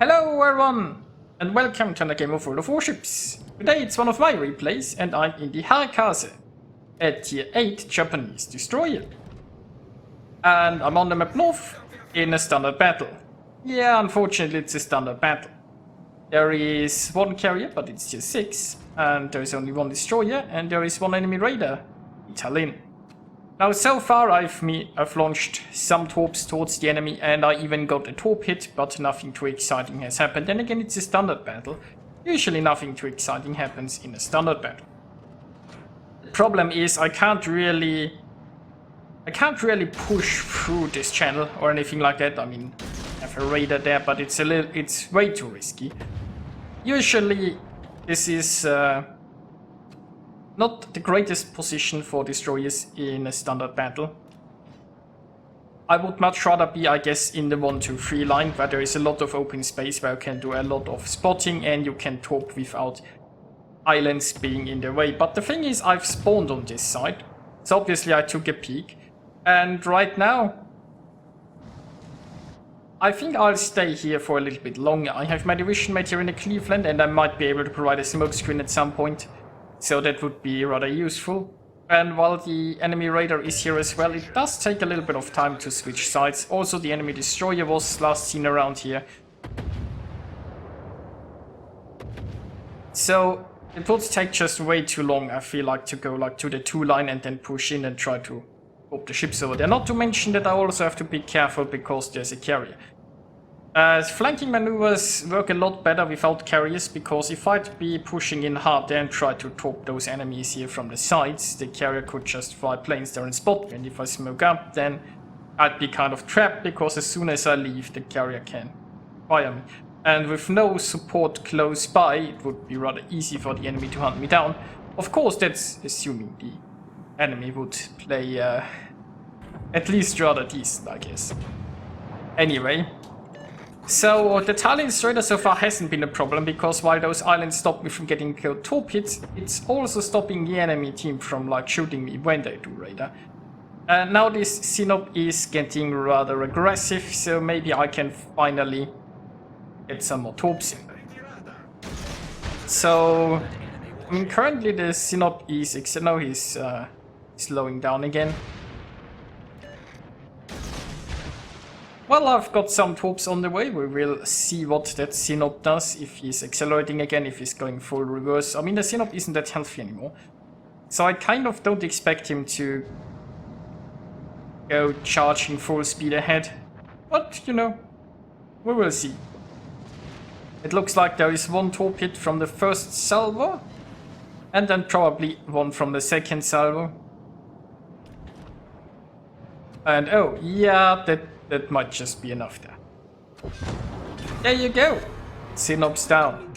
Hello everyone, and welcome to another game of World of Warships. Today it's one of my replays, and I'm in the Harekaze, a tier 8 Japanese destroyer. And I'm on the map north, in a standard battle. Yeah, unfortunately it's a standard battle. There is one carrier, but it's tier 6, and there is only one destroyer, and there is one enemy raider, Aetam. Now, so far I've launched some torps towards the enemy, and I even got a torp hit, but nothing too exciting has happened. Then again, it's a standard battle. Usually nothing too exciting happens in a standard battle. The problem is I can't really push through this channel or anything like that. I mean, I have a raider there, but it's way too risky. Usually this is not the greatest position for destroyers in a standard battle. I would much rather be, I guess, in the 1-2-3 line, where there is a lot of open space where you can do a lot of spotting and you can torp without islands being in the way. But the thing is, I've spawned on this side, so obviously I took a peek, and right now I think I'll stay here for a little bit longer. I have my division mate here in the Cleveland, and I might be able to provide a smoke screen at some point. So that would be rather useful. And while the enemy raider is here as well, it does take a little bit of time to switch sides. Also, the enemy destroyer was last seen around here. So it would take just way too long, I feel like, to go like to the 2 line and then push in and try to pop the ships over there. Not to mention that I also have to be careful because there's a carrier. Flanking maneuvers work a lot better without carriers, because if I'd be pushing in hard there and try to torp those enemies here from the sides, the carrier could just fly planes there and spot me, and if I smoke up, then I'd be kind of trapped, because as soon as I leave, the carrier can fire me. And with no support close by, it would be rather easy for the enemy to hunt me down. Of course, that's assuming the enemy would play at least rather decent, I guess. Anyway. So the Thailand destroyer so far hasn't been a problem, because while those islands stop me from getting killed torp hits, it's also stopping the enemy team from like shooting me when they do radar. Now this Sinop is getting rather aggressive, so maybe I can finally get some more torps in. So I mean, currently the Sinop is now he's slowing down again. Well, I've got some torps on the way. We will see what that Sinop does, if he's accelerating again, if he's going full reverse. I mean, the Sinop isn't that healthy anymore, so I kind of don't expect him to go charging full speed ahead. But, you know, we will see. It looks like there is one torp hit from the first salvo, and then probably one from the second salvo. And oh, yeah, that might just be enough there. There you go! Sinop's down.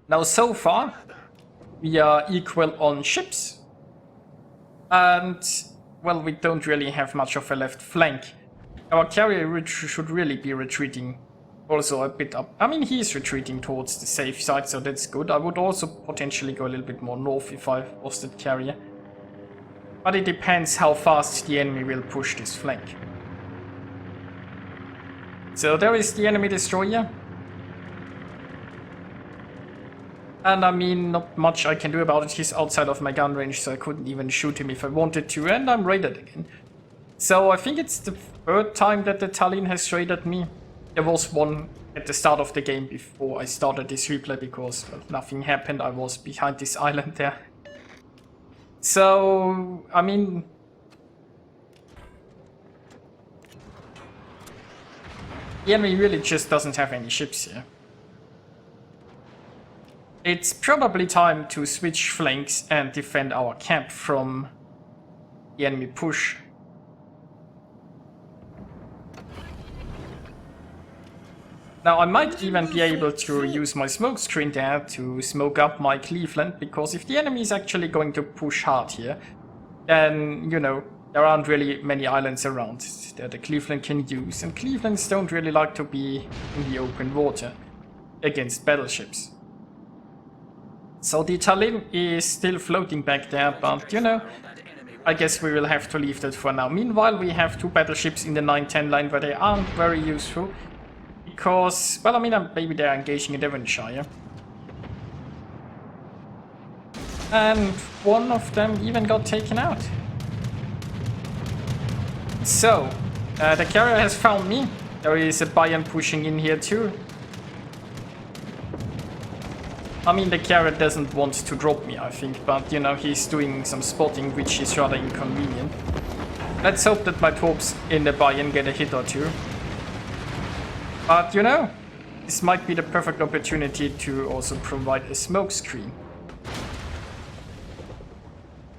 Now, so far, we are equal on ships. And, well, we don't really have much of a left flank. Our carrier should really be retreating also a bit up. I mean, he's retreating towards the safe side, so that's good. I would also potentially go a little bit more north if I was that carrier. But it depends how fast the enemy will push this flank. So there is the enemy destroyer. And I mean, not much I can do about it. He's outside of my gun range, so I couldn't even shoot him if I wanted to, and I'm raided again. So I think it's the 3rd time that the Tallinn has raided me. There was one at the start of the game before I started this replay, because, well, nothing happened. I was behind this island there. So, I mean, the enemy really just doesn't have any ships here. It's probably time to switch flanks and defend our camp from the enemy push. Now, I might even be able to use my smoke screen there to smoke up my Cleveland, because if the enemy is actually going to push hard here, then, you know, there aren't really many islands around that the Cleveland can use, and Clevelands don't really like to be in the open water against battleships. So the Tallinn is still floating back there, but, you know, I guess we will have to leave that for now. Meanwhile, we have 2 battleships in the 9-10 line where they aren't very useful, because, well, I mean, maybe they're engaging in Devonshire. And one of them even got taken out. So, the carrier has found me. There is a Bayern pushing in here too. I mean, the carrier doesn't want to drop me, I think, but, you know, he's doing some spotting, which is rather inconvenient. Let's hope that my torps in the Bayern get a hit or two. But, you know, this might be the perfect opportunity to also provide a smoke screen.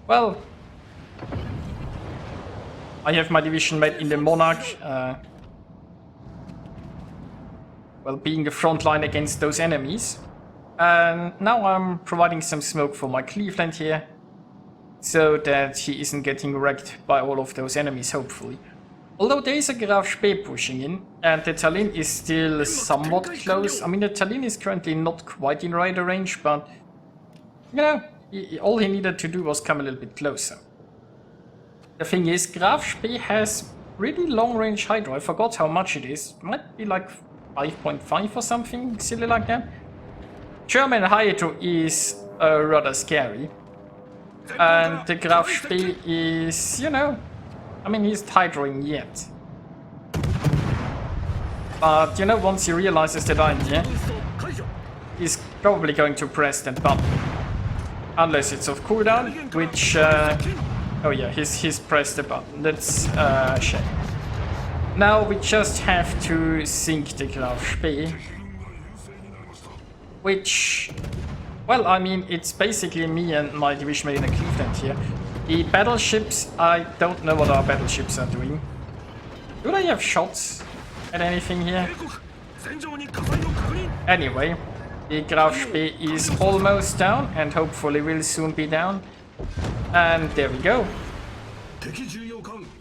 Well, I have my division mate in the Monarch, well, being the front line against those enemies. And now I'm providing some smoke for my Cleveland here, so that he isn't getting wrecked by all of those enemies, hopefully. Although there is a Graf Spee pushing in, and the Tallinn is still somewhat close. I mean, the Tallinn is currently not quite in radar range, but, you know, all he needed to do was come a little bit closer. The thing is, Graf Spee has really long-range hydro. I forgot how much it is. It might be like 5.5 or something, silly like that. German hydro is rather scary. And the Graf Spee is, you know, I mean, he's hydroing yet. But, you know, once he realizes that I'm here, he's probably going to press that button. Unless it's off cooldown, which, oh yeah, he's pressed the button. That's a shame. Now we just have to sink the Graf Spee. Which, well, I mean, it's basically me and my division mate in the Cleveland here. The battleships, I don't know what our battleships are doing. Do they have shots at anything here? Anyway, the Graf Spee is almost down and hopefully will soon be down. And there we go.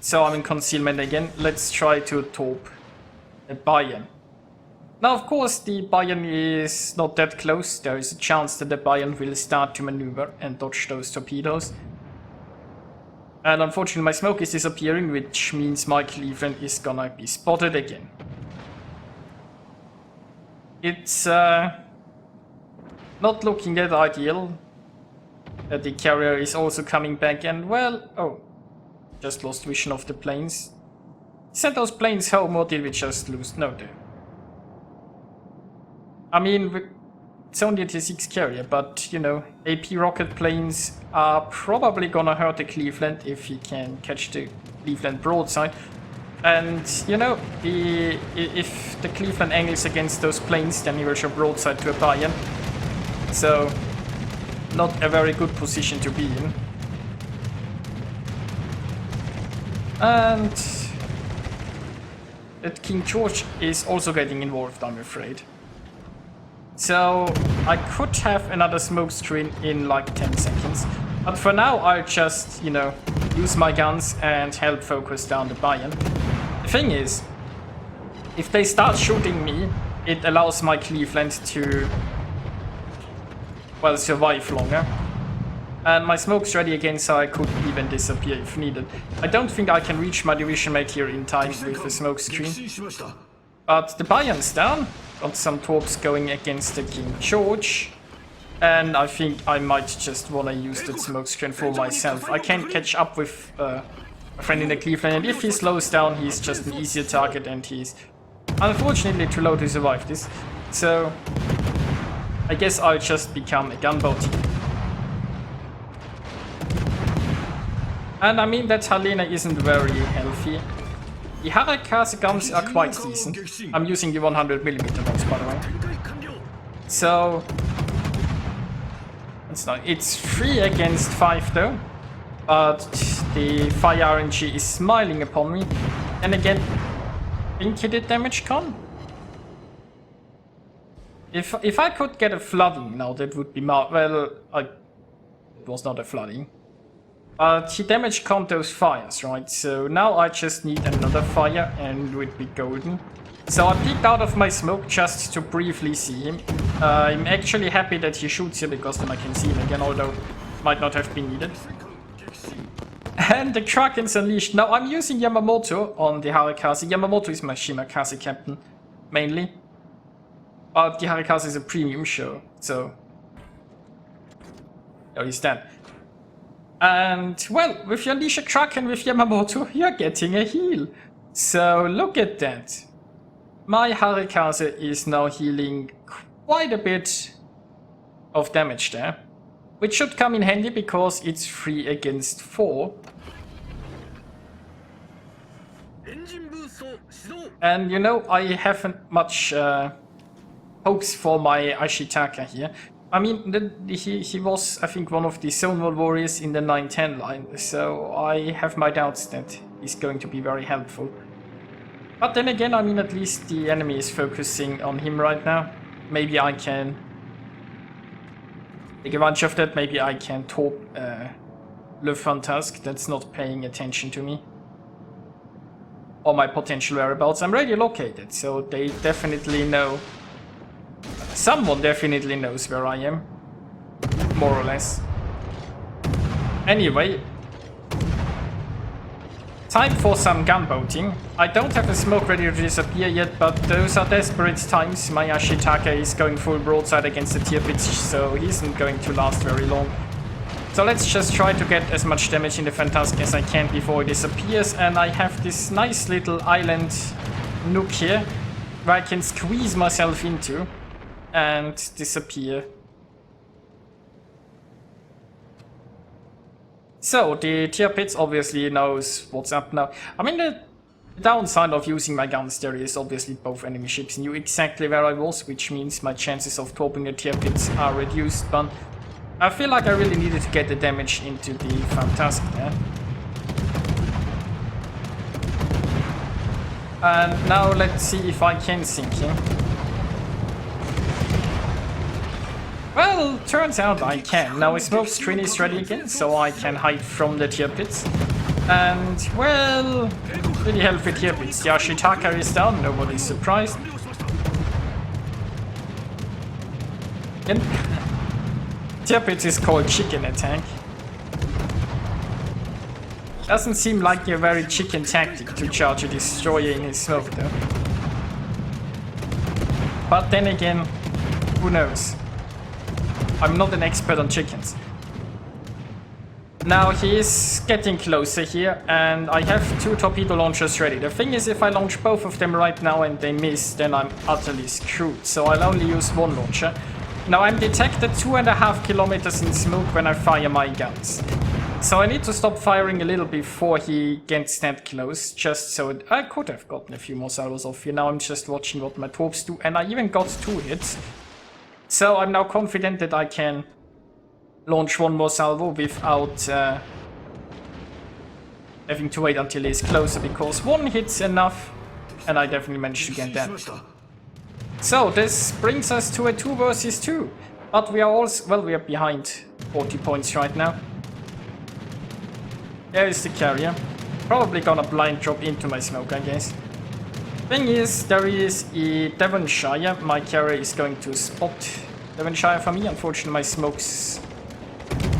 So I'm in concealment again. Let's try to torp a Bayern. Now, of course, the Bayern is not that close. There is a chance that the Bayern will start to maneuver and dodge those torpedoes. And unfortunately, my smoke is disappearing, which means my Cleveland is gonna be spotted again. It's not looking that ideal. The carrier is also coming back and, well, oh, just lost vision of the planes. Sent those planes home, or did we just lose? No, I mean, it's only a T6 carrier, but, you know, AP rocket planes are probably gonna hurt the Cleveland if he can catch the Cleveland broadside. And, you know, if the Cleveland angles against those planes, then he will show broadside to a Bayern. So, not a very good position to be in. And that King George is also getting involved, I'm afraid. So I could have another smoke screen in like 10 seconds. But for now, I'll just, you know, use my guns and help focus down the Bayern. The thing is, if they start shooting me, it allows my Cleveland to, well, survive longer. And my smoke's ready again, so I could even disappear if needed. I don't think I can reach my division mate here in time with the smoke screen. But the Bayern's down. Got some torps going against the King George. And I think I might just want to use that smoke screen for myself. I can't catch up with a friend in the Cleveland, and if he slows down, he's just an easier target, and he's unfortunately too low to survive this. So I guess I'll just become a gunboat. And I mean, that Helena isn't very healthy. The Harekaze guns are quite decent. I'm using the 100mm ones, by the way. So it's 3 against 5 though. But the fire RNG is smiling upon me. And again, think he did damage con? If I could get a flooding now, that would be well, it was not a flooding. But he damage con those fires, right? So now I just need another fire and it would be golden. So I peeked out of my smoke just to briefly see him. I'm actually happy that he shoots here because then I can see him again, although it might not have been needed. And the Kraken's unleashed. Now I'm using Yamamoto on the Harekaze. Yamamoto is my Shimakaze captain, mainly. But the Harekaze is a premium show, so there is that. And, well, with your Nisha Kraken with Yamamoto, you're getting a heal. So, look at that. My Harekaze is now healing quite a bit of damage there. Which should come in handy because it's 3 against 4. And, you know, I haven't much hopes for my Ashitaka here. I mean, he was, I think, one of the Zonal Warriors in the 9-10 line, so I have my doubts that he's going to be very helpful. But then again, I mean, at least the enemy is focusing on him right now. Maybe I can take advantage of that, maybe I can top Le Fantasque that's not paying attention to me. Or my potential whereabouts. I'm radio located, so they definitely know. Someone definitely knows where I am, more or less. Anyway, time for some gunboating. I don't have the smoke ready to disappear yet, but those are desperate times. My Ashitaka is going full broadside against the tier pitch, so he isn't going to last very long. So let's just try to get as much damage in the Fantasque as I can before it disappears, and I have this nice little island nook here where I can squeeze myself into and disappear. So, the tier pits obviously knows what's up now. I mean, the downside of using my guns there is obviously both enemy ships knew exactly where I was, which means my chances of torping the tier pits are reduced, but I feel like I really needed to get the damage into the Fantasque there. And now let's see if I can sink him. Well, turns out I can. Now his smoke screen is ready again, so I can hide from the tier pits. And, well, pretty healthy tier pits. The Ashitaka is down, nobody's surprised. And tier pits is called chicken attack. Doesn't seem like a very chicken tactic to charge a destroyer in his smoke though. But then again, who knows? I'm not an expert on chickens. Now he is getting closer here, and I have 2 torpedo launchers ready. The thing is, if I launch both of them right now and they miss, then I'm utterly screwed. So I'll only use 1 launcher. Now I'm detected 2.5 kilometers in smoke when I fire my guns. So I need to stop firing a little before he gets that close, just so I could have gotten a few more salvos off here. Now I'm just watching what my torps do, and I even got 2 hits. So I'm now confident that I can launch 1 more salvo without having to wait until he's closer, because 1 hit's enough, and I definitely managed to get that. So this brings us to a 2 versus 2, but we are also, well, we are behind 40 points right now. There is the carrier, probably gonna blind drop into my smoke, I guess. Thing is, there is a Devonshire. My carrier is going to spot Devonshire for me. Unfortunately, my smoke's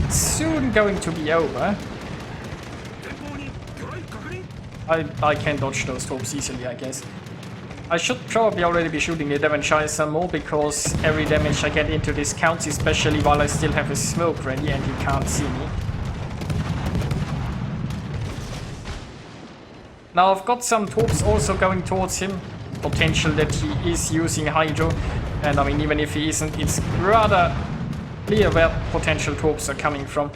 soon going to be over. I can dodge those torps easily, I guess. I should probably already be shooting the Devonshire some more, because every damage I get into this counts, especially while I still have a smoke ready and he can't see me. Now I've got some torps also going towards him. Potential that he is using hydro. And I mean, even if he isn't, it's rather clear where potential torps are coming from.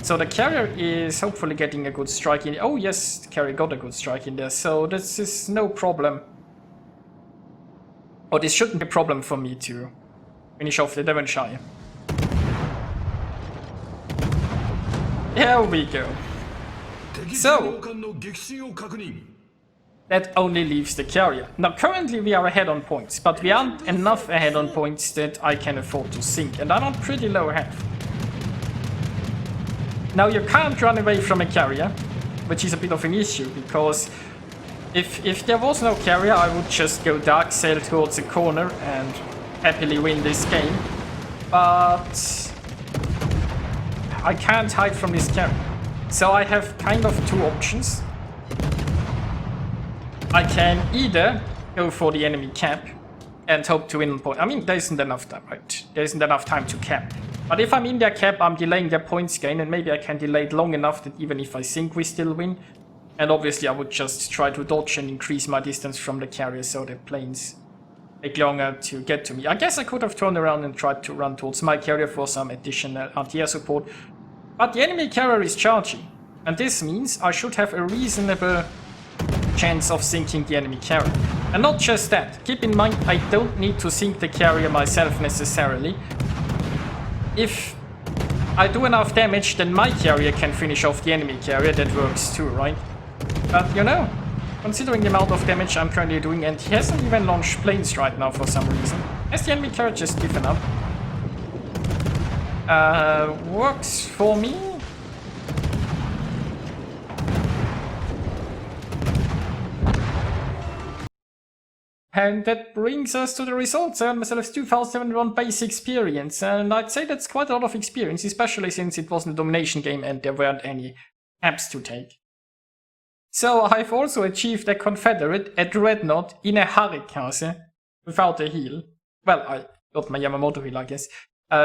So the carrier is hopefully getting a good strike in. Oh yes, the carrier got a good strike in there. So this is no problem. Or this shouldn't be a problem for me to finish off the Devonshire. Here we go. So, that only leaves the carrier. Now currently we are ahead on points, but we aren't enough ahead on points that I can afford to sink, and I'm on pretty low health. Now you can't run away from a carrier, which is a bit of an issue, because if there was no carrier, I would just go dark sail towards a corner and happily win this game. But I can't hide from this carrier. So I have kind of 2 options. I can either go for the enemy cap and hope to win point. I mean, there isn't enough time, right? There isn't enough time to cap. But if I'm in their cap, I'm delaying their points gain, and maybe I can delay it long enough that even if I think we still win. And obviously I would just try to dodge and increase my distance from the carrier so the planes take longer to get to me. I guess I could have turned around and tried to run towards my carrier for some additional anti-air support. But the enemy carrier is charging. And this means I should have a reasonable chance of sinking the enemy carrier. And not just that. Keep in mind, I don't need to sink the carrier myself necessarily. If I do enough damage, then my carrier can finish off the enemy carrier. That works too, right? But you know, considering the amount of damage I'm currently doing, and he hasn't even launched planes right now for some reason. Has the enemy carrier just given up? Works for me. And that brings us to the results. I earned myself 2071 base experience, and I'd say that's quite a lot of experience, especially since it wasn't a domination game and there weren't any caps to take. So I've also achieved a Confederate, a Dreadnought, in a Harekaze, without a heal. Well, I got my Yamamoto heal, I guess.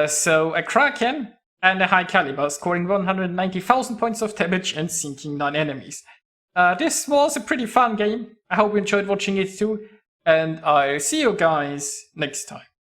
So a Kraken and a High Caliber, scoring 190,000 points of damage and sinking 9 enemies. This was a pretty fun game. I hope you enjoyed watching it too. And I'll see you guys next time.